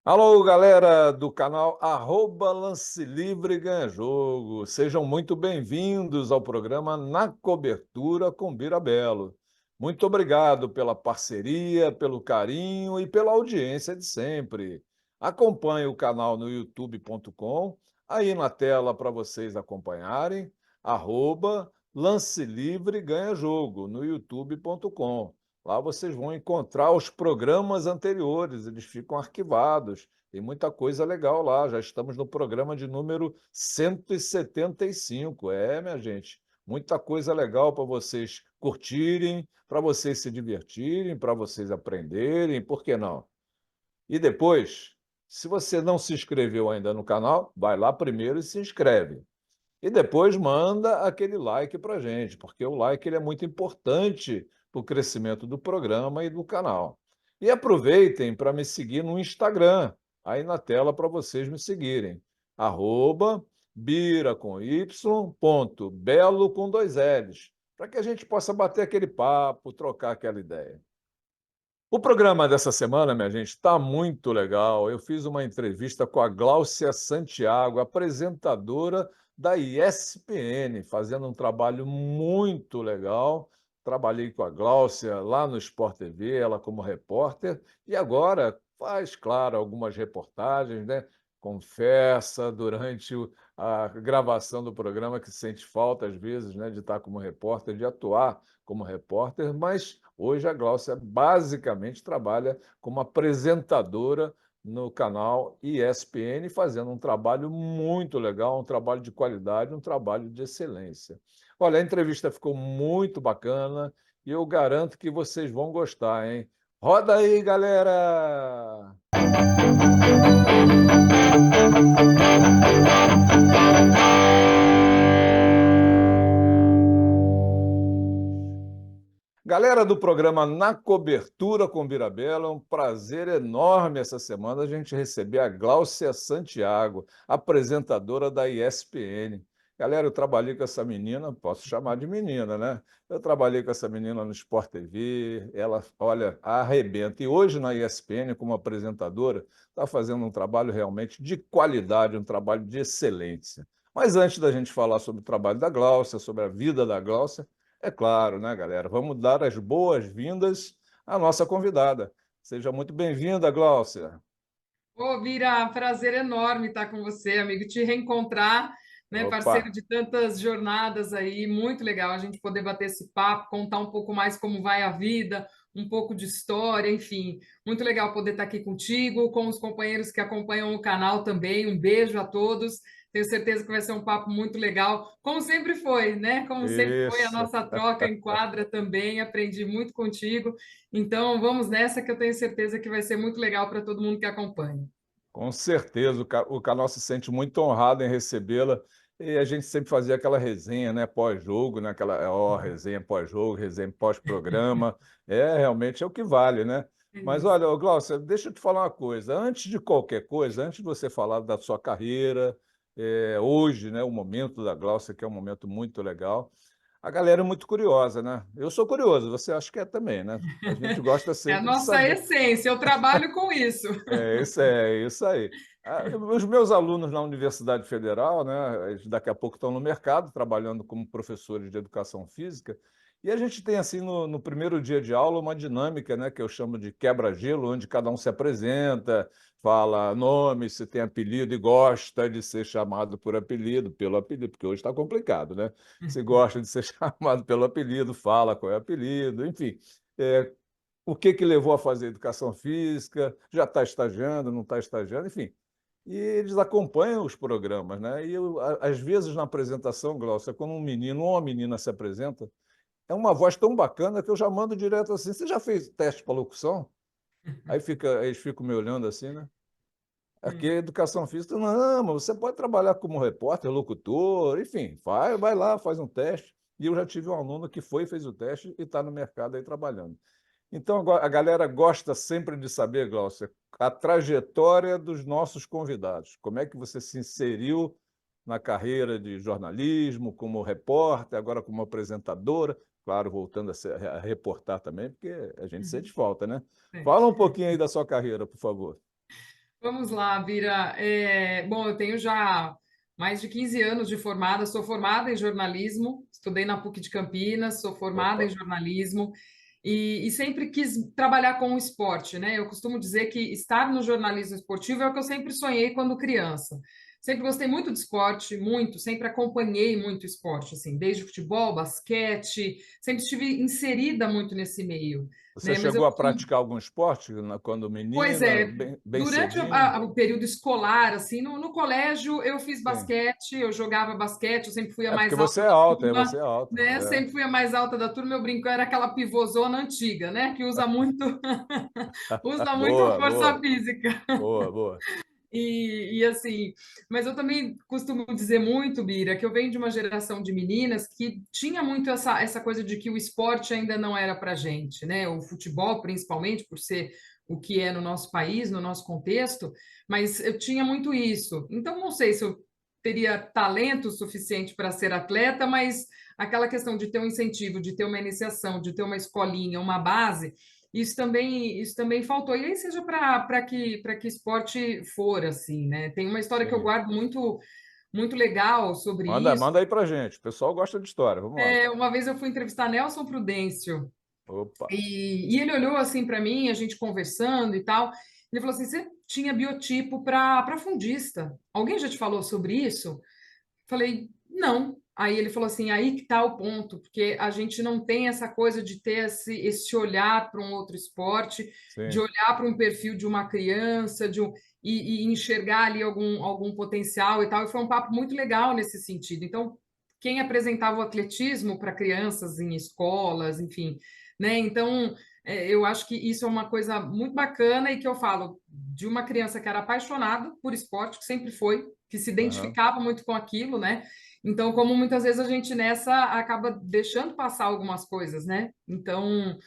Alô, galera do canal Lance Livre Ganha Jogo. Sejam muito bem-vindos ao programa Na Cobertura com Bira Belo. Muito obrigado pela parceria, pelo carinho e pela audiência de sempre. Acompanhe o canal no youtube.com, aí na tela para vocês acompanharem, Lance Livre Ganha Jogo, no youtube.com. Lá vocês vão encontrar os programas anteriores, eles ficam arquivados. Tem muita coisa legal lá. Já estamos no programa de número 175. Minha gente, muita coisa legal para vocês curtirem, para vocês se divertirem, para vocês aprenderem, por que não? E depois, se você não se inscreveu ainda no canal, vai lá primeiro e se inscreve. E depois manda aquele like para a gente, porque o like ele é muito importante para o crescimento do programa e do canal. E aproveitem para me seguir no Instagram, aí na tela para vocês me seguirem. Bira com Y, ponto, Belo com dois L's, para que a gente possa bater aquele papo, trocar aquela ideia. O programa dessa semana, minha gente, está muito legal. Eu fiz uma entrevista com a Gláucia Santiago, apresentadora da ESPN, fazendo um trabalho muito legal. Trabalhei com a Gláucia lá no Sport TV, ela como repórter, e agora faz, claro, algumas reportagens, né? Confessa durante a gravação do programa que sente falta, às vezes, né, de estar como repórter, de atuar como repórter, mas hoje a Gláucia basicamente trabalha como apresentadora no canal ESPN, fazendo um trabalho muito legal, um trabalho de qualidade, um trabalho de excelência. Olha, a entrevista ficou muito bacana e eu garanto que vocês vão gostar, hein? Roda aí, galera! Galera do programa Na Cobertura com Birabela, é um prazer enorme essa semana a gente receber a Gláucia Santiago, apresentadora da ESPN. Galera, eu trabalhei com essa menina, posso chamar de menina, né? Eu trabalhei com essa menina no Sport TV, ela, olha, arrebenta. E hoje na ESPN, como apresentadora, está fazendo um trabalho realmente de qualidade, um trabalho de excelência. Mas antes da gente falar sobre o trabalho da Gláucia, sobre a vida da Gláucia, é claro, né, galera? Vamos dar as boas-vindas à nossa convidada. Seja muito bem-vinda, Gláucia. Ô, Vira, prazer enorme estar com você, amigo, te reencontrar, né, Opa, parceiro de tantas jornadas aí, muito legal a gente poder bater esse papo, contar um pouco mais como vai a vida, um pouco de história, enfim, muito legal poder estar aqui contigo, com os companheiros que acompanham o canal também, um beijo a todos, tenho certeza que vai ser um papo muito legal, como sempre foi, né, como sempre foi a isso. nossa troca em quadra também, aprendi muito contigo, então vamos nessa que eu tenho certeza que vai ser muito legal para todo mundo que acompanha. Com certeza, o canal se sente muito honrado em recebê-la. E a gente sempre fazia aquela resenha, né, pós-jogo, né, aquela resenha pós-jogo, resenha pós-programa. Realmente é o que vale, né? É Mas isso. olha, ô, Glaucia, deixa eu te falar uma coisa. Antes de qualquer coisa, antes de você falar da sua carreira, hoje, né, o momento da Glaucia, que é um momento muito legal, a galera é muito curiosa, né? Eu sou curioso, você acha que é também, né? A gente gosta É a sempre de nossa saber. essência, eu trabalho com isso. É isso aí. Os meus alunos na Universidade Federal, né, eles daqui a pouco estão no mercado, trabalhando como professores de educação física, e a gente tem, assim, no primeiro dia de aula, uma dinâmica, né, que eu chamo de quebra-gelo, onde cada um se apresenta, fala nome, se tem apelido e gosta de ser chamado por apelido, pelo apelido, porque hoje está complicado, né? Se gosta de ser chamado pelo apelido, fala qual é o apelido, enfim. É, o que que levou a fazer educação física, já está estagiando, não está estagiando, enfim. E eles acompanham os programas, né? E eu, às vezes na apresentação, Glaucia, quando um menino ou uma menina se apresenta, é uma voz tão bacana que eu já mando direto assim: você já fez teste para locução? Eles ficam me olhando assim, né? Aqui é educação física, não, mas você pode trabalhar como repórter, locutor, enfim, vai lá, faz um teste. E eu já tive um aluno que foi, fez o teste e está no mercado aí trabalhando. Então, a galera gosta sempre de saber, Glaucia, a trajetória dos nossos convidados. Como é que você se inseriu na carreira de jornalismo, como repórter, agora como apresentadora, claro, voltando a reportar também, porque a gente sente falta, né? É. Fala um pouquinho aí da sua carreira, por favor. Vamos lá, Bira. Bom, eu tenho já mais de 15 anos de formada, sou formada em jornalismo, estudei na PUC de Campinas, sou formada em Opa, jornalismo e sempre quis trabalhar com o esporte, né? Eu costumo dizer que estar no jornalismo esportivo é o que eu sempre sonhei quando criança. Sempre gostei muito de esporte, muito, sempre acompanhei muito esporte, assim, desde futebol, basquete, sempre estive inserida muito nesse meio, você né? Mas eu chegou a costumo praticar algum esporte quando Pois menina, é, bem durante cedinho? o período escolar, assim, no colégio eu fiz Sim. basquete, eu jogava basquete, eu sempre fui a É porque mais você alta é da alta, turma, você é alta. né? Sempre fui a mais alta da turma, eu brinco, eu era aquela pivôzona antiga, né? Que usa muito, usa muito Boa, força boa, física. boa, boa. Assim, mas eu também costumo dizer muito, Bira, que eu venho de uma geração de meninas que tinha muito essa coisa de que o esporte ainda não era para gente, né? O futebol, principalmente, por ser o que é no nosso país, no nosso contexto, mas eu tinha muito isso. Então, não sei se eu teria talento suficiente para ser atleta, mas aquela questão de ter um incentivo, de ter uma iniciação, de ter uma escolinha, uma base, isso também faltou. E aí seja para que esporte for, assim, né? Tem uma história que eu Sim. guardo muito, muito legal sobre Manda, isso. manda aí pra gente. O pessoal gosta de história. Vamos lá. Uma vez eu fui entrevistar Nelson Prudêncio Opa. e ele olhou assim para mim, a gente conversando e tal. Ele falou assim: você tinha biotipo para fundista. Alguém já te falou sobre isso? Falei, não. Aí ele falou assim, aí que está o ponto, porque a gente não tem essa coisa de ter esse olhar para um outro esporte, de Sim. olhar para um perfil de uma criança, e enxergar ali algum potencial e tal. E foi um papo muito legal nesse sentido. Então, quem apresentava o atletismo para crianças em escolas, enfim, né? Então, eu acho que isso é uma coisa muito bacana e que eu falo de uma criança que era apaixonada por esporte, que sempre foi, que se Aham. identificava muito com aquilo, né? Então, como muitas vezes a gente nessa acaba deixando passar algumas coisas, né? Então,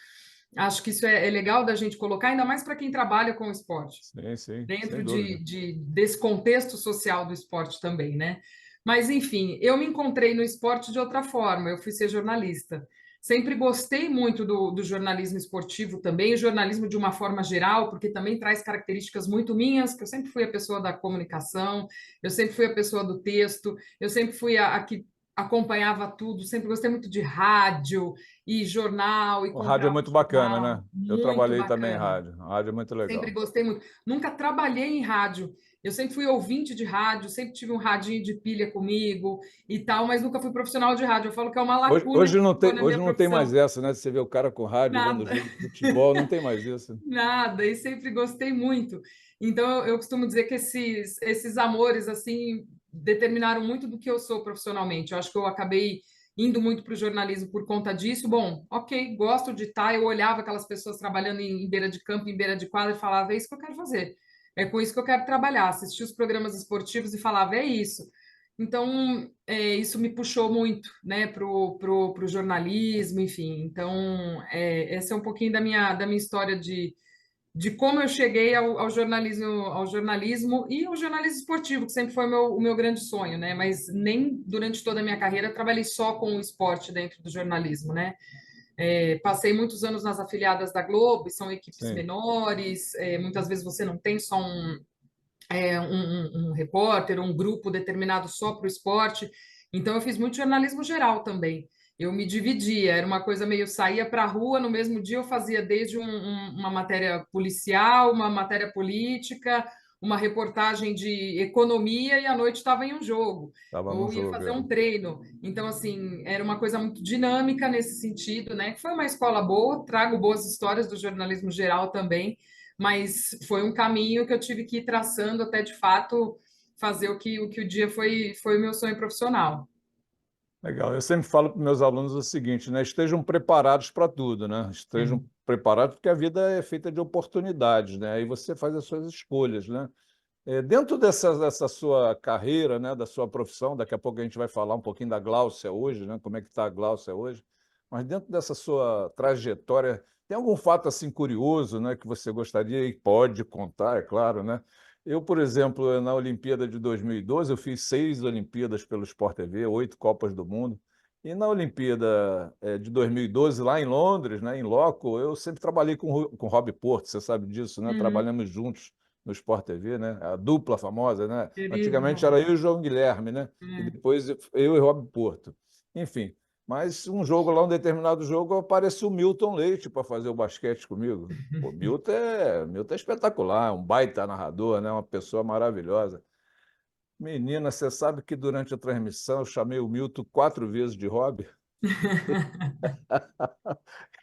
acho que isso é legal da gente colocar, ainda mais para quem trabalha com o esporte, Sim, sim, sem dentro dúvida. desse contexto social do esporte também, né? Mas, enfim, eu me encontrei no esporte de outra forma, eu fui ser jornalista. Sempre gostei muito do jornalismo esportivo também, o jornalismo de uma forma geral, porque também traz características muito minhas, que eu sempre fui a pessoa da comunicação, eu sempre fui a pessoa do texto, eu sempre fui a que acompanhava tudo, sempre gostei muito de rádio e jornal e O rádio é comprava muito bacana, jornal, né? Eu muito trabalhei também em bacana. rádio. A rádio é muito Sempre legal. gostei muito. Nunca trabalhei em rádio. Eu sempre fui ouvinte de rádio, sempre tive um radinho de pilha comigo e tal, mas nunca fui profissional de rádio. Eu falo que é uma Hoje, lacuna hoje que não ficou tem, na hoje minha não tem mais profissão. essa, né? Você vê o cara com rádio vendo Nada, jogo de futebol, não tem mais isso. nada. E sempre gostei muito. Então, eu costumo dizer que esses amores, assim, determinaram muito do que eu sou profissionalmente. Eu acho que eu acabei indo muito para o jornalismo por conta disso. Bom, ok, gosto de estar. Eu olhava aquelas pessoas trabalhando em beira de campo, em beira de quadra, e falava: é isso que eu quero fazer. É com isso que eu quero trabalhar. Assistia os programas esportivos e falava: é isso. Então, isso me puxou muito, né, pro jornalismo, enfim. Então, essa é um pouquinho da minha história de como eu cheguei ao jornalismo e ao jornalismo esportivo, que sempre foi o meu grande sonho, né? Mas nem durante toda a minha carreira trabalhei só com o esporte dentro do jornalismo, né? Passei muitos anos nas afiliadas da Globo, e são equipes Sim. menores, muitas vezes você não tem só um repórter, um grupo determinado só para o esporte. Então, eu fiz muito jornalismo geral também. Eu me dividia, era uma coisa meio saía para a rua, no mesmo dia eu fazia desde uma matéria policial, uma matéria política, uma reportagem de economia e à noite estava em um jogo, Estava no ou ia jogo. fazer É. um treino. Então, assim, era uma coisa muito dinâmica nesse sentido, né? Foi uma escola boa, trago boas histórias do jornalismo geral também, mas foi um caminho que eu tive que ir traçando até de fato fazer o que o dia foi o meu sonho profissional. Legal. Eu sempre falo para meus alunos o seguinte, né? Estejam preparados para tudo, né? É. Estejam preparados porque a vida é feita de oportunidades, né? Aí você faz as suas escolhas, né? Dentro dessa sua carreira, né, da sua profissão, daqui a pouco a gente vai falar um pouquinho da Gláucia hoje, né, como é que está a Gláucia hoje, mas dentro dessa sua trajetória, tem algum fato assim curioso, né, que você gostaria e pode contar, é claro, né? Eu, por exemplo, na Olimpíada de 2012, eu fiz 6 Olimpíadas pelo Sport TV, 8 Copas do Mundo, e na Olimpíada de 2012, lá em Londres, né, em loco, eu sempre trabalhei com o Rob Porto, você sabe disso, né? Uhum. Trabalhamos juntos no Sport TV, né? A dupla famosa, né? Querido Antigamente era Rob. eu e o João Guilherme, né? E É. depois eu e Rob Porto. Enfim, mas um jogo lá, um determinado jogo, apareceu o Milton Leite para fazer o basquete comigo. O Milton é espetacular, é um baita narrador, né? Uma pessoa maravilhosa. Menina, você sabe que durante a transmissão eu chamei o Milton 4 vezes de Rob?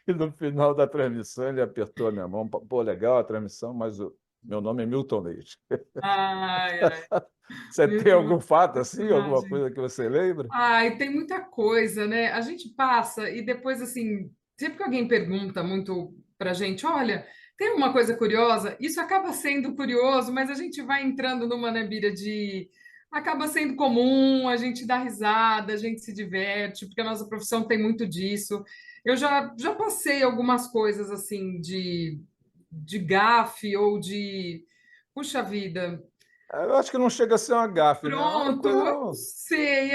E no final da transmissão ele apertou a minha mão. Pô, legal a transmissão, mas o meu nome é Milton Leite. Ai, ai. Você tem Milton é algum uma fato assim, alguma personagem. coisa que você lembra? Ai, tem muita coisa, né? A gente passa e depois, assim, sempre que alguém pergunta muito pra gente, olha, tem uma coisa curiosa, isso acaba sendo curioso, mas a gente vai entrando numa nebira de. Acaba sendo comum, a gente dá risada, a gente se diverte, porque a nossa profissão tem muito disso. Eu já passei algumas coisas, assim, de gafe ou de. Puxa vida. Eu acho que não chega a ser uma gafe, né? É uma Pronto, coisa. eu não sei,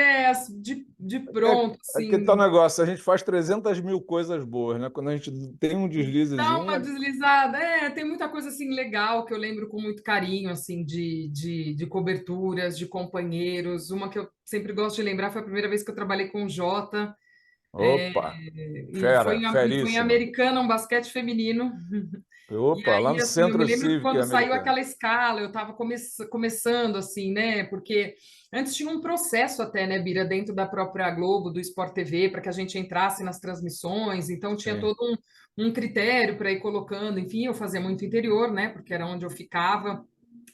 de pronto, Que tal assim, negócio? A gente faz 300 mil coisas boas, né? Quando a gente tem um dá deslizezinho. uma deslizada. É, tem muita coisa assim legal que eu lembro com muito carinho, assim, de coberturas, de companheiros. Uma que eu sempre gosto de lembrar foi a primeira vez que eu trabalhei com o Jota, Opa, e fera, foi em feríssima. Americana, um basquete feminino. E Opa, lá aí, no assim, eu me Centro lembro que Cívico quando saiu americano. aquela escala, eu estava começando, assim, né? Porque antes tinha um processo até, né, Bira, dentro da própria Globo, do Sport TV, para que a gente entrasse nas transmissões. Então, tinha Sim. todo um critério para ir colocando. Enfim, eu fazia muito interior, né? Porque era onde eu ficava.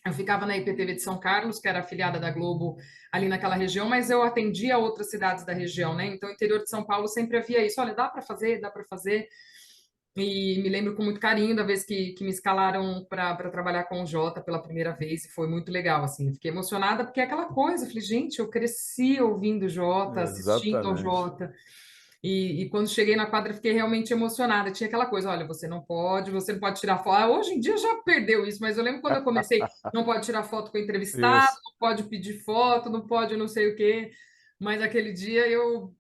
Eu ficava na IPTV de São Carlos, que era afiliada da Globo ali naquela região, mas eu atendia outras cidades da região, né? Então, o interior de São Paulo sempre havia isso. Olha, dá para fazer, dá para fazer. E me lembro com muito carinho da vez que me escalaram para trabalhar com o Jota pela primeira vez, e foi muito legal, assim. Fiquei emocionada porque é aquela coisa, eu falei, gente, eu cresci ouvindo o Jota, assistindo ao Exatamente. Jota. E quando cheguei na quadra, fiquei realmente emocionada. Tinha aquela coisa, olha, você não pode tirar foto. Ah, hoje em dia já perdeu isso, mas eu lembro quando eu comecei, não pode tirar foto com o entrevistado, Isso. não pode pedir foto, não pode não sei o quê. Mas aquele dia eu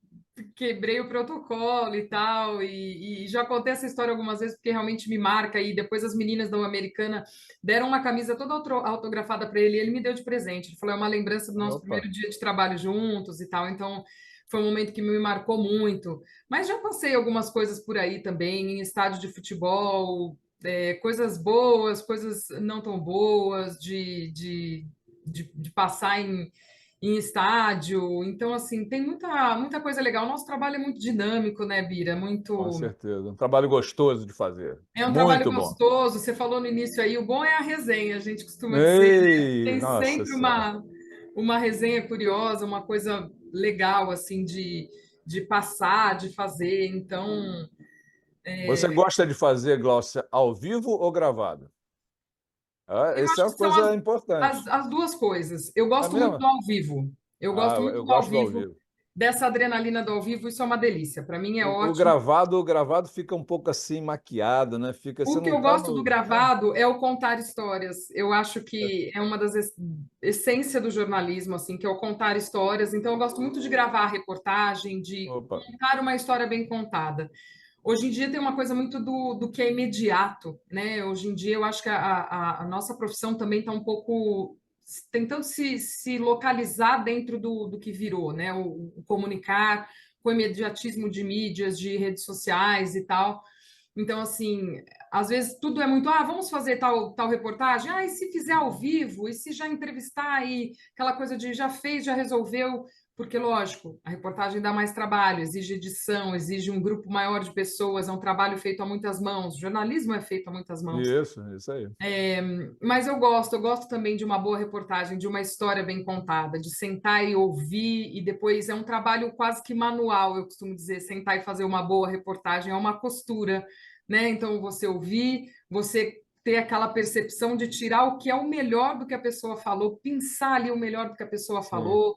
quebrei o protocolo e tal, e já contei essa história algumas vezes porque realmente me marca. E depois as meninas da Americana deram uma camisa toda autografada para ele e ele me deu de presente. Ele falou, é uma lembrança do nosso Opa. primeiro dia de trabalho juntos e tal. Então foi um momento que me marcou muito. Mas já passei algumas coisas por aí também, em estádio de futebol, coisas boas, coisas não tão boas, de passar em estádio. Então, assim, tem muita coisa legal. O nosso trabalho é muito dinâmico, né, Bira? Com Muito. certeza. Um trabalho gostoso de fazer. É um trabalho Muito bom. gostoso. Você falou no início aí, o bom é a resenha, a gente costuma dizer, né? Ei, Tem nossa sempre senhora. uma resenha curiosa, uma coisa legal, assim, de passar, de fazer. Então, Você gosta de fazer, Glaucia, ao vivo ou gravado? Ah, eu essa acho é que uma são coisa importante. as duas coisas. Eu É gosto muito mesmo? do ao vivo. Eu Ah, gosto muito eu do ao gosto do ao vivo, vivo. dessa adrenalina do ao vivo, isso é uma delícia. Para mim é O ótimo. gravado, o gravado fica um pouco assim maquiado, né? Fica, você O que não eu está gosto do no, né? gravado é o contar histórias. Eu acho que é uma das essências do jornalismo, assim, que é o contar histórias. Então, eu gosto muito de gravar a reportagem, de Opa, contar uma história bem contada. Hoje em dia tem uma coisa muito do que é imediato, né? Hoje em dia eu acho que a nossa profissão também está um pouco tentando se localizar dentro do que virou, né? O comunicar com o imediatismo de mídias, de redes sociais e tal. Então, assim, às vezes tudo é muito, vamos fazer tal reportagem, e se fizer ao vivo, e se já entrevistar, e aquela coisa de já fez, já resolveu, porque, lógico, a reportagem dá mais trabalho, exige edição, exige um grupo maior de pessoas, é um trabalho feito a muitas mãos, o jornalismo é feito a muitas mãos. isso aí. Mas eu gosto também de uma boa reportagem, de uma história bem contada, de sentar e ouvir, e depois é um trabalho quase que manual, eu costumo dizer, sentar e fazer uma boa reportagem, é uma costura, né? Então, você ouvir, você ter aquela percepção de tirar o que é o melhor do que a pessoa falou, pensar ali o melhor do que a pessoa Sim. falou.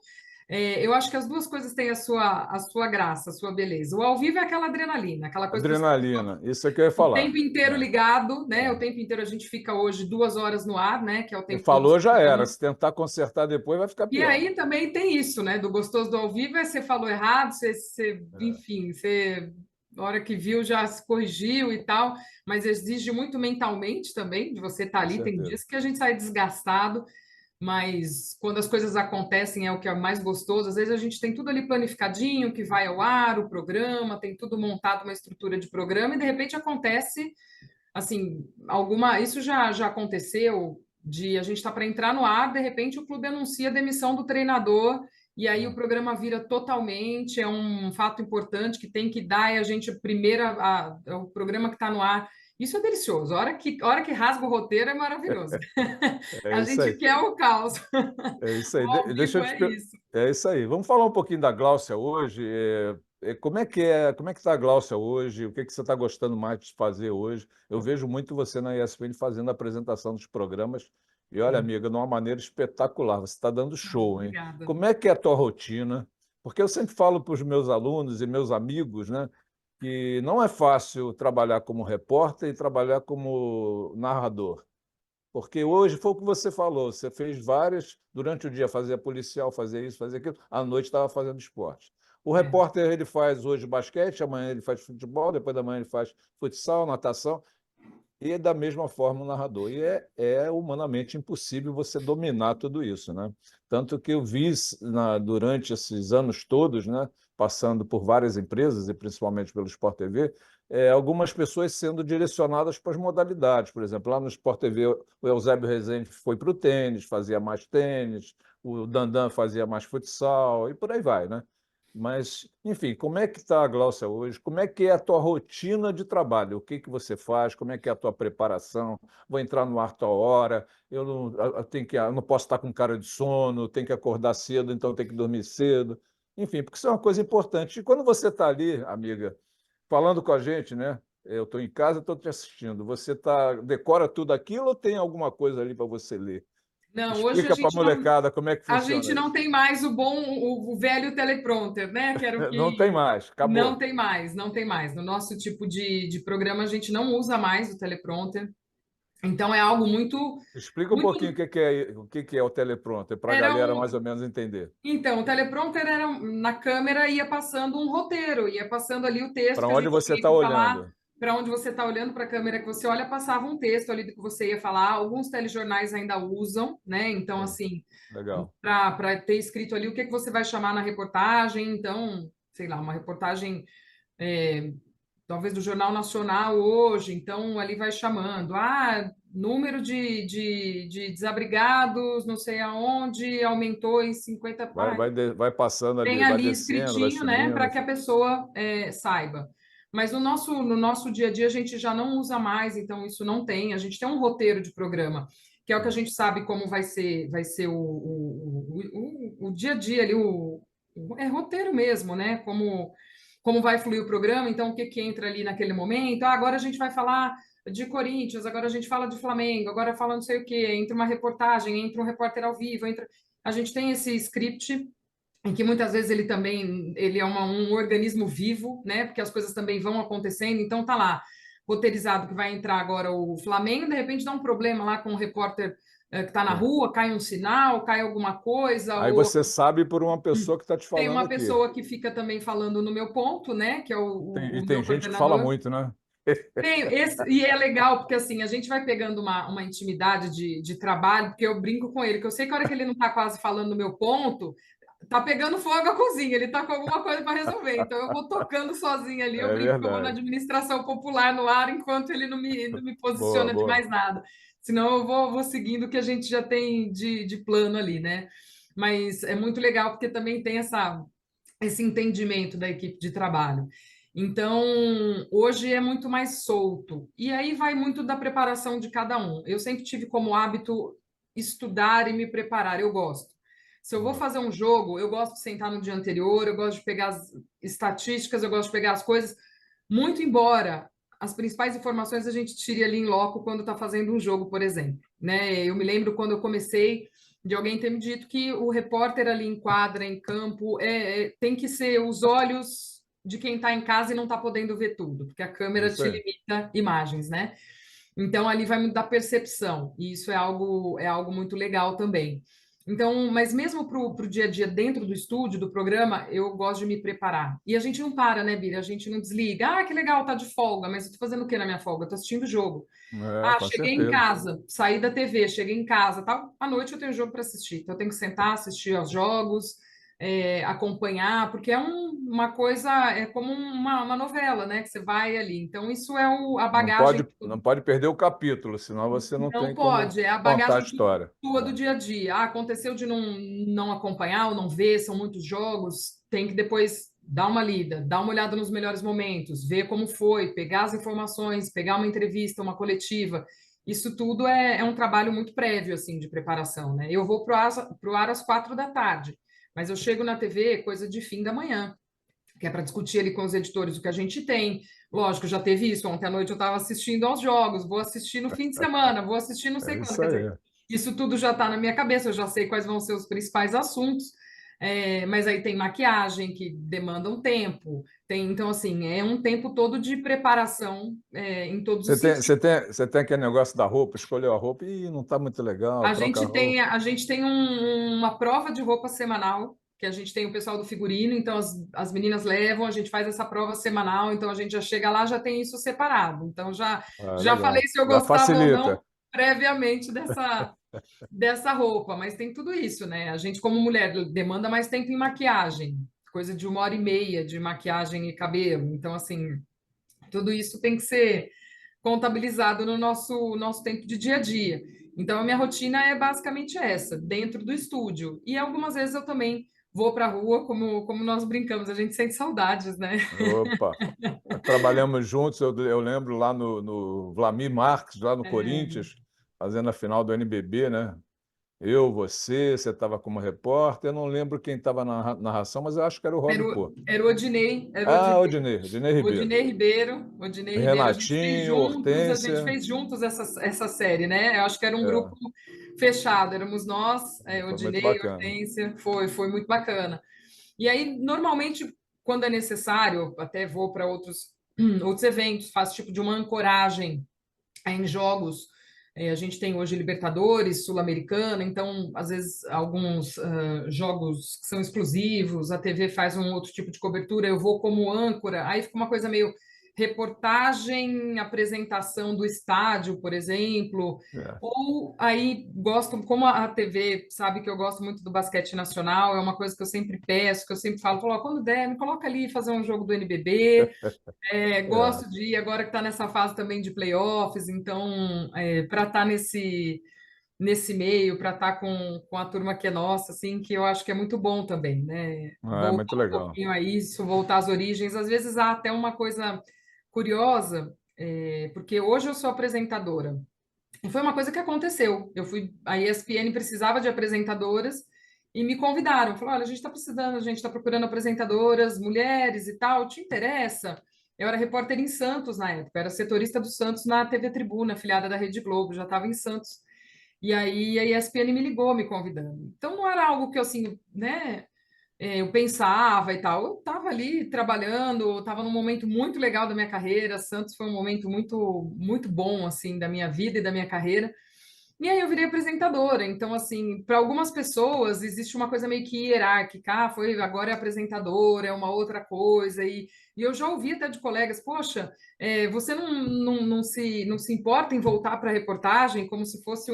Eu acho que as duas coisas têm a sua graça, a sua beleza. O ao vivo é aquela adrenalina, aquela coisa que você Adrenalina, isso é que eu ia o falar. tempo inteiro É, ligado, né? O é. tempo inteiro a gente fica hoje 2 horas no ar, né? Que é o Você tempo do nosso falou, já era. programa. Se tentar consertar depois, vai ficar E pior. aí também tem isso, né? Do gostoso do ao vivo é você falou errado, você É. enfim, você a hora que viu já se corrigiu e tal, mas exige muito mentalmente também, de você estar Com ali. Tem certeza. dias que a gente sai desgastado, mas quando as coisas acontecem é o que é mais gostoso. Às vezes a gente tem tudo ali planificadinho, que vai ao ar, o programa, tem tudo montado, uma estrutura de programa, e de repente acontece, assim, isso já aconteceu, de a gente estar para entrar no ar, de repente o clube anuncia a demissão do treinador, e aí o É. programa vira totalmente, é um fato importante que tem que dar, e a gente, é o programa que está no ar. Isso é delicioso. A hora que rasga o roteiro é maravilhoso. É A isso gente aí. quer o caos. É isso aí. O ao Deixa eu vivo te... é isso. É isso aí. Vamos falar um pouquinho da Gláucia hoje. Como é que está a Gláucia hoje? O que que você está gostando mais de fazer hoje? Eu vejo muito você na ESPN fazendo a apresentação dos programas. E olha, amiga, de uma maneira espetacular. Você está dando show, hein? Obrigada. Como é que é a tua rotina? Porque eu sempre falo para os meus alunos e meus amigos, né, que não é fácil trabalhar como repórter e trabalhar como narrador. Porque hoje foi o que você falou, você fez várias, durante o dia fazia policial, fazia isso, fazia aquilo, à noite estava fazendo esporte. O É. repórter ele faz hoje basquete, amanhã ele faz futebol, depois da manhã ele faz futsal, natação, e da mesma forma o narrador. E é humanamente impossível você dominar tudo isso, né? Tanto que eu vi durante esses anos todos, né, passando por várias empresas, e principalmente pelo Sport TV, algumas pessoas sendo direcionadas para as modalidades. Por exemplo, lá no Sport TV, o Eusébio Rezende foi para o tênis, fazia mais tênis, o Dandan fazia mais futsal, e por aí vai, né? Mas, enfim, como é que está a Gláucia hoje? Como é que é a tua rotina de trabalho? O que que você faz? Como é que é a tua preparação? Vou entrar no ar tal hora, eu não posso estar com cara de sono, tenho que acordar cedo, então tenho que dormir cedo. Enfim, porque isso é uma coisa importante. E quando você está ali, amiga, falando com a gente, né? Eu estou em casa, estou te assistindo. Decora tudo aquilo ou tem alguma coisa ali para você ler? Não, hoje Explica para a molecada como é que a funciona gente não isso. tem mais o velho teleprompter, né? Que era o Não tem que mais, não acabou. tem mais, não tem mais. No nosso tipo de programa, a gente não usa mais o teleprompter. Então é algo Explica um muito. pouquinho o que é o teleprompter, para a Era galera mais um. ou menos entender. Então, o teleprompter era na câmera ia passando um roteiro, ia passando ali o texto Para que a onde gente você tinha está que falar, olhando. para onde você está olhando para a câmera que você olha, passava um texto ali do que você ia falar. Alguns telejornais ainda usam, né? Então, Sim, assim, legal. para ter escrito ali o que você vai chamar na reportagem. Então, sei lá, uma reportagem é, talvez do Jornal Nacional hoje, então ali vai chamando, número de desabrigados, não sei aonde, aumentou em 50. Vai passando ali, Tem vai ali descendo, vai escritinho, né, subindo. para que a pessoa saiba. Mas no nosso dia a dia a gente já não usa mais, então isso não tem. A gente tem um roteiro de programa, que é o que a gente sabe como vai ser o dia a dia ali, é roteiro mesmo, né? Como vai fluir o programa, então o que que entra ali naquele momento? Agora a gente vai falar de Corinthians, agora a gente fala de Flamengo, agora fala não sei o quê, entra uma reportagem, entra um repórter ao vivo, a gente tem esse script em que muitas vezes ele é um organismo vivo, né? Porque as coisas também vão acontecendo, então tá lá roteirizado que vai entrar agora o Flamengo, de repente dá um problema lá com o repórter que está na Sim. rua, cai um sinal, cai alguma coisa, Aí ou você sabe por uma pessoa que está te tem falando uma aqui. pessoa que fica também falando no meu ponto, né? Que é E o tem meu gente que fala coordenador. muito, né? E é legal, porque assim, a gente vai pegando uma intimidade de trabalho, porque eu brinco com ele, que eu sei que a hora que ele não está quase falando no meu ponto, tá pegando fogo a cozinha, ele tá com alguma coisa para resolver. Então eu vou tocando sozinha ali, eu É brinco que eu vou na verdade. administração popular no ar enquanto ele não me Boa, posiciona de boa. mais nada. Senão eu vou seguindo o que a gente já tem de plano ali, né? Mas é muito legal porque também tem esse entendimento da equipe de trabalho. Então, hoje é muito mais solto. E aí vai muito da preparação de cada um. Eu sempre tive como hábito estudar e me preparar, eu gosto. Se eu vou Sim. fazer um jogo, eu gosto de sentar no dia anterior, eu gosto de pegar as estatísticas, eu gosto de pegar as coisas, muito embora as principais informações a gente tire ali em loco quando está fazendo um jogo, por exemplo. Né? Eu me lembro quando eu comecei de alguém ter me dito que o repórter ali em quadra, em campo, tem que ser os olhos de quem está em casa e não está podendo ver tudo, porque a É câmera isso te aí. limita imagens, né? Então ali vai muito da percepção, e isso é algo muito legal também. Então, mas mesmo para o dia a dia dentro do estúdio, do programa, eu gosto de me preparar. E a gente não para, né, Bira? A gente não desliga. Ah, que legal, tá de folga, mas eu tô fazendo o que na minha folga? Eu tô assistindo o jogo. É, Ah, com cheguei em certeza. casa, saí da TV, cheguei em casa, tal. À noite eu tenho jogo para assistir. Então eu tenho que sentar, assistir aos jogos, acompanhar, porque é uma coisa, é como uma novela, né? Que você vai ali. Então isso é a Não bagagem pode, não pode perder o capítulo, senão você não não tem como pode, é a contar a bagagem história. tua do dia a dia. Ah, aconteceu de não acompanhar ou não ver, são muitos jogos, tem que depois dar uma lida, dar uma olhada nos melhores momentos, ver como foi, pegar as informações, pegar uma entrevista, uma coletiva. Isso tudo é um trabalho muito prévio, assim, de preparação, né? Eu vou pro ar às 4 da tarde, mas eu chego na TV coisa de fim da manhã, que é para discutir ali com os editores o que a gente tem. Lógico, já teve isso. Ontem à noite eu estava assistindo aos jogos, vou assistir no fim de semana, vou assistir não sei É quando. isso Quer dizer, aí. isso tudo já está na minha cabeça, eu já sei quais vão ser os principais assuntos, mas aí tem maquiagem que demanda um tempo, então, assim, é um tempo todo de preparação em todos os Você tem, sentidos. você tem, você tem aquele negócio da roupa, escolheu a roupa e não está muito legal, A troca a gente tem, roupa. a gente tem uma prova de roupa semanal, que a gente tem o pessoal do figurino, então as meninas levam, a gente faz essa prova semanal, então a gente já chega lá, já tem isso separado. Então Ah, já falei legal. se eu Já gostava ou não facilita. previamente dessa roupa, mas tem tudo isso, né? A gente, como mulher, demanda mais tempo em maquiagem, coisa de 1 hora e meia de maquiagem e cabelo. Então, assim, tudo isso tem que ser contabilizado no nosso tempo de dia a dia. Então, a minha rotina é basicamente essa, dentro do estúdio. E algumas vezes eu também vou para a rua, como nós brincamos, a gente sente saudades, né? Opa! Trabalhamos juntos, eu lembro lá no Vlamir Marques, lá no É, Corinthians, fazendo a final do NBB, né? Eu, você estava como repórter, eu não lembro quem estava na narração, mas eu acho que era o Rob Pô. era o Odinei, era o Ah, Odinei, Odinei Ribeiro. Odinei Ribeiro, Renatinho, a gente Hortência, fez juntos essa série, né? Eu acho que era um grupo é, fechado, éramos nós, foi muito Odinei, bacana. Hortência, foi muito bacana. E aí, normalmente, quando é necessário, até vou para outros eventos, faço tipo de uma ancoragem em jogos. A gente tem hoje Libertadores, Sul-Americana, então, às vezes, alguns jogos que são exclusivos, a TV faz um outro tipo de cobertura, eu vou como âncora, aí fica uma coisa meio reportagem, apresentação do estádio, por exemplo, É. ou aí gosto, como a TV sabe que eu gosto muito do basquete nacional, é uma coisa que eu sempre peço, que eu sempre falo, ó, quando der, me coloca ali fazer um jogo do NBB, É. gosto de ir, agora que está nessa fase também de playoffs, então, para estar nesse meio, para estar com a turma que é nossa, assim, que eu acho que é muito bom também, né? Ah, é Voltar muito um legal. pouquinho a isso, voltar às origens. Às vezes há até uma coisa curiosa, porque hoje eu sou apresentadora. E foi uma coisa que aconteceu. A ESPN precisava de apresentadoras e me convidaram. Falaram, olha, a gente está precisando, a gente está procurando apresentadoras, mulheres e tal, te interessa? Eu era repórter em Santos na época, era setorista do Santos na TV Tribuna, afiliada da Rede Globo, já estava em Santos. E aí a ESPN me ligou me convidando. Então não era algo que eu assim, né? Eu pensava e tal. Eu estava ali trabalhando, estava num momento muito legal da minha carreira. Santos foi um momento muito, muito bom assim da minha vida e da minha carreira. E aí eu virei apresentadora. Então, assim, para algumas pessoas existe uma coisa meio que hierárquica. Ah, agora é apresentadora, é uma outra coisa. E eu já ouvi até de colegas, poxa, você não se importa em voltar para a reportagem como se fosse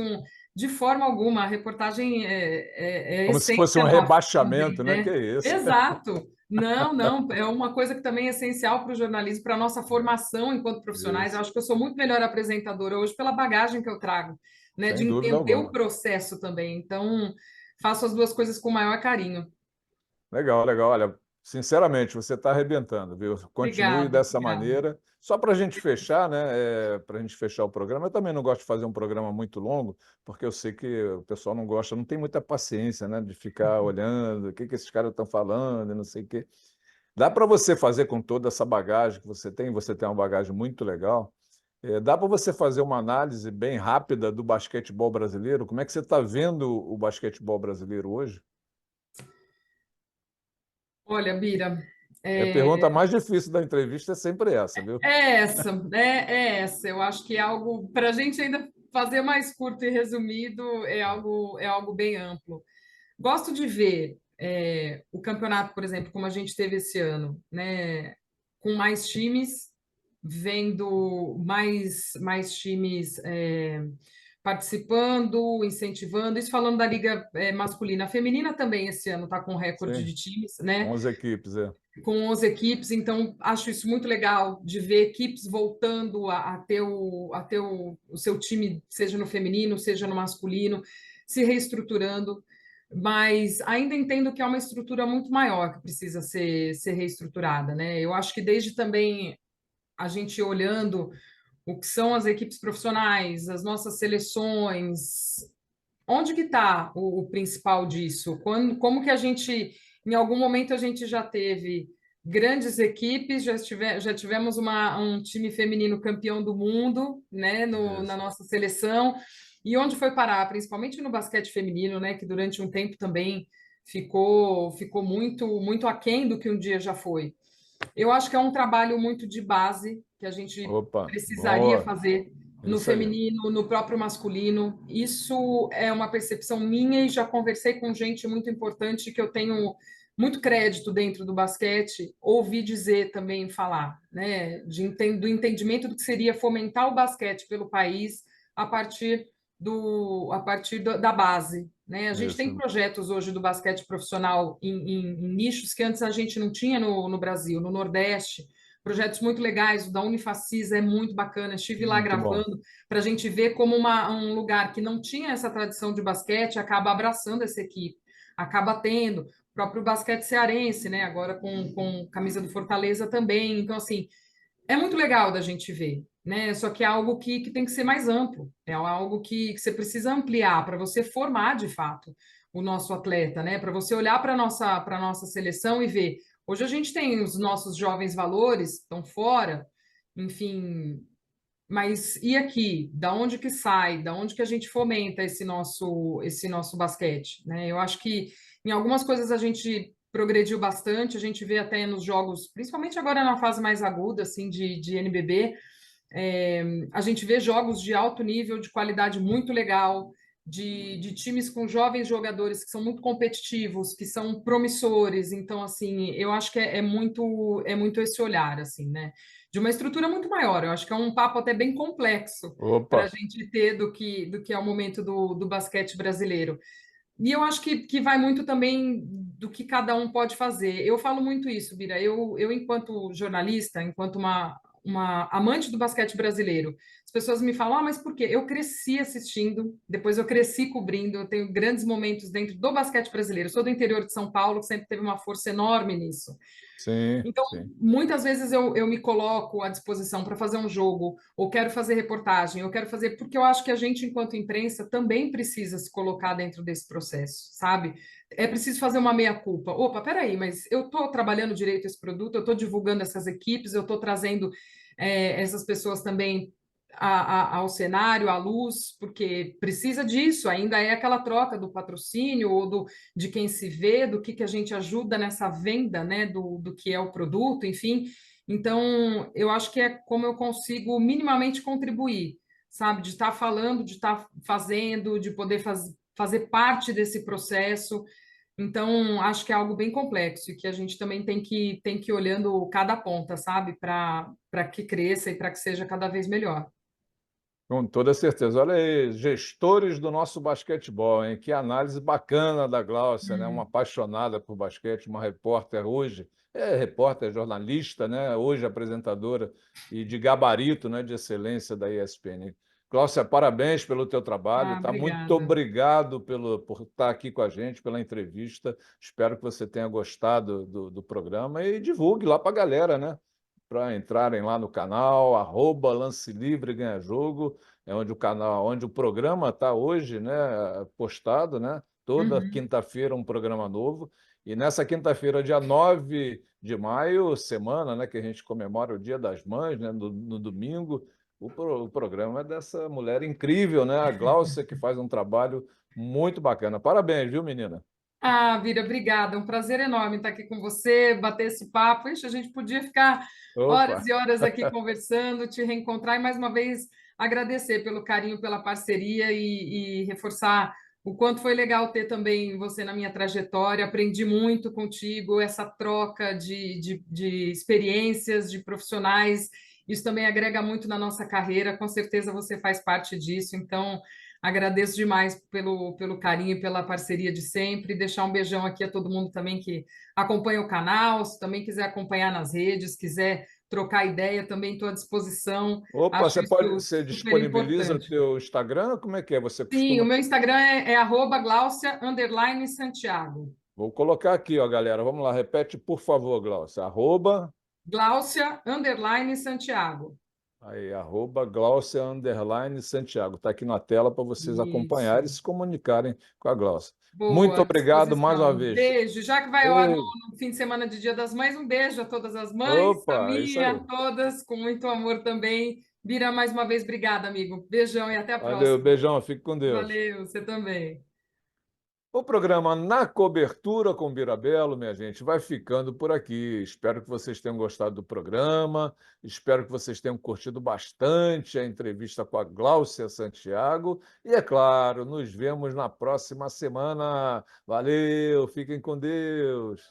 de forma alguma, a reportagem é a Como se fosse um essência nossa também, rebaixamento, né? Que né? é isso? Exato. Não, não, é uma coisa que também é essencial para o jornalismo, para a nossa formação enquanto profissionais. Eu Isso, acho que eu sou muito melhor apresentadora hoje pela bagagem que eu trago, né? De sem dúvida entender o alguma. processo também. Então, faço as duas coisas com o maior carinho. Legal, legal. Olha, sinceramente, você está arrebentando, viu? Continue Obrigada, dessa obrigada. maneira. Só para a gente fechar, né? Para a gente fechar o programa, eu também não gosto de fazer um programa muito longo, porque eu sei que o pessoal não gosta, não tem muita paciência, né? De ficar olhando o que esses caras estão falando, e não sei o quê. Dá para você fazer com toda essa bagagem que você tem uma bagagem muito legal. Dá para você fazer uma análise bem rápida do basquetebol brasileiro? Como é que você está vendo o basquetebol brasileiro hoje? Olha, Bira, É a é, pergunta mais difícil da entrevista é sempre essa, viu? é essa. Eu acho que é algo para a gente ainda fazer mais curto e resumido, é algo bem amplo. Gosto de ver o campeonato, por exemplo, como a gente teve esse ano, né, com mais times, vendo mais times participando, incentivando. Isso falando da liga masculina. A feminina também esse ano está com recorde Sim, de times, né? 11 equipes, é. Com 11 equipes, então acho isso muito legal de ver equipes voltando a ter o seu time, seja no feminino, seja no masculino, se reestruturando, mas ainda entendo que é uma estrutura muito maior que precisa ser reestruturada, né? Eu acho que desde também a gente olhando o que são as equipes profissionais, as nossas seleções, onde que está o principal disso? Como que a gente, em algum momento, a gente já teve grandes equipes, já tivemos um time feminino campeão do mundo, né, na Isso. nossa seleção, e onde foi parar, principalmente no basquete feminino, né, que durante um tempo também ficou muito aquém do que um dia já foi. Eu acho que é um trabalho muito de base que a gente Opa, precisaria boa. fazer no Isso aí. feminino, no próprio masculino. Isso é uma percepção minha e já conversei com gente muito importante que eu tenho muito crédito dentro do basquete, ouvi dizer também falar, né, do entendimento do que seria fomentar o basquete pelo país a partir da base, né? A gente tem Isso. projetos hoje do basquete profissional em nichos que antes a gente não tinha no Brasil, no Nordeste, projetos muito legais, o da Unifacis é muito bacana, estive lá Muito bom. gravando para a gente ver como um lugar que não tinha essa tradição de basquete acaba abraçando essa equipe, acaba tendo o próprio basquete cearense, né? Agora com camisa do Fortaleza também. Então, assim, é muito legal da gente ver, né? Só que é algo que tem que ser mais amplo, é algo que você precisa ampliar para você formar de fato o nosso atleta, né? Para você olhar para nossa seleção e ver. Hoje a gente tem os nossos jovens valores, estão fora, enfim, mas e aqui? Da onde que sai? Da onde que a gente fomenta esse nosso basquete, né? Eu acho que em algumas coisas a gente progrediu bastante, a gente vê até nos jogos, principalmente agora na fase mais aguda assim de NBB, a gente vê jogos de alto nível, de qualidade muito legal, de times com jovens jogadores que são muito competitivos, que são promissores. Então, assim, eu acho que é muito esse olhar, assim, né? De uma estrutura muito maior. Eu acho que é um papo até bem complexo Opa, para a gente ter do que é o momento do basquete brasileiro. E eu acho que vai muito também do que cada um pode fazer. Eu falo muito isso, Bira. Enquanto jornalista, enquanto uma amante do basquete brasileiro, as pessoas me falam, mas por quê? Eu cresci assistindo, depois eu cresci cobrindo, eu tenho grandes momentos dentro do basquete brasileiro. Eu sou do interior de São Paulo, que sempre teve uma força enorme nisso. sim, Então, sim. muitas vezes eu me coloco à disposição para fazer um jogo, ou quero fazer reportagem, ou quero fazer, porque eu acho que a gente, enquanto imprensa, também precisa se colocar dentro desse processo, sabe? É preciso fazer uma meia-culpa. Opa, peraí, mas eu estou trabalhando direito esse produto, eu estou divulgando essas equipes, eu estou trazendo essas pessoas também ao cenário, à luz, porque precisa disso, ainda é aquela troca do patrocínio ou de quem se vê, do que a gente ajuda nessa venda, né, do que é o produto, enfim. Então, eu acho que é como eu consigo minimamente contribuir, sabe? De estar falando, de estar fazendo, de poder fazer parte desse processo. Então, acho que é algo bem complexo e que a gente também tem que ir olhando cada ponta, sabe? Para que cresça e para que seja cada vez melhor. Com toda certeza. Olha aí, gestores do nosso basquetebol, hein? Que análise bacana da Gláucia, né? Uma apaixonada por basquete, uma repórter hoje, repórter, jornalista, né? Hoje apresentadora e de gabarito, né? De excelência da ESPN. Gláucia, parabéns pelo teu trabalho, Ah, tá? Muito obrigada. obrigado por estar aqui com a gente, pela entrevista. Espero que você tenha gostado do programa e divulgue lá para a galera, né? Para entrarem lá no canal, @Lance Livre Ganha Jogo, é onde o canal, onde o programa está hoje, né, postado, né? Toda Uhum. quinta-feira um programa novo. E nessa quinta-feira, dia 9 de maio, semana, né, que a gente comemora o Dia das Mães, né, no domingo, o programa é dessa mulher incrível, né, a Gláucia, que faz um trabalho muito bacana. Parabéns, viu, menina? Ah, Vira, obrigada. Um prazer enorme estar aqui com você, bater esse papo. Ixi, a gente podia ficar horas Opa, e horas aqui conversando, te reencontrar e mais uma vez agradecer pelo carinho, pela parceria e reforçar o quanto foi legal ter também você na minha trajetória, aprendi muito contigo, essa troca de experiências, de profissionais, isso também agrega muito na nossa carreira, com certeza você faz parte disso, então agradeço demais pelo carinho e pela parceria de sempre, deixar um beijão aqui a todo mundo também que acompanha o canal, se também quiser acompanhar nas redes, quiser trocar ideia, também estou à disposição, Opa, acho isso você super disponibiliza o importante. teu Instagram? Como é que é? Você Sim, o costuma... meu Instagram é @Gláucia_Santiago. Vou colocar aqui, ó, galera. Vamos lá, repete, por favor, Glaucia. Arroba, Gláucia_Santiago. aí, arroba Glaucia _ Santiago. Está aqui na tela para vocês acompanharem e Isso. se comunicarem com a Glaucia. Muito Boa, à obrigado mais uma disposição. vez. Beijo. Já que vai ao ar Ei, no fim de semana de Dia das Mães, um beijo a todas as mães, a opa, é isso minha, aí. a todas, com muito amor também. Bira, mais uma vez, obrigada, amigo. Beijão e até a Valeu, próxima. beijão, fique com Deus. Valeu, você também. O programa Na Cobertura com Birabelo, minha gente, vai ficando por aqui. Espero que vocês tenham gostado do programa, espero que vocês tenham curtido bastante a entrevista com a Gláucia Santiago. E, é claro, nos vemos na próxima semana. Valeu, fiquem com Deus.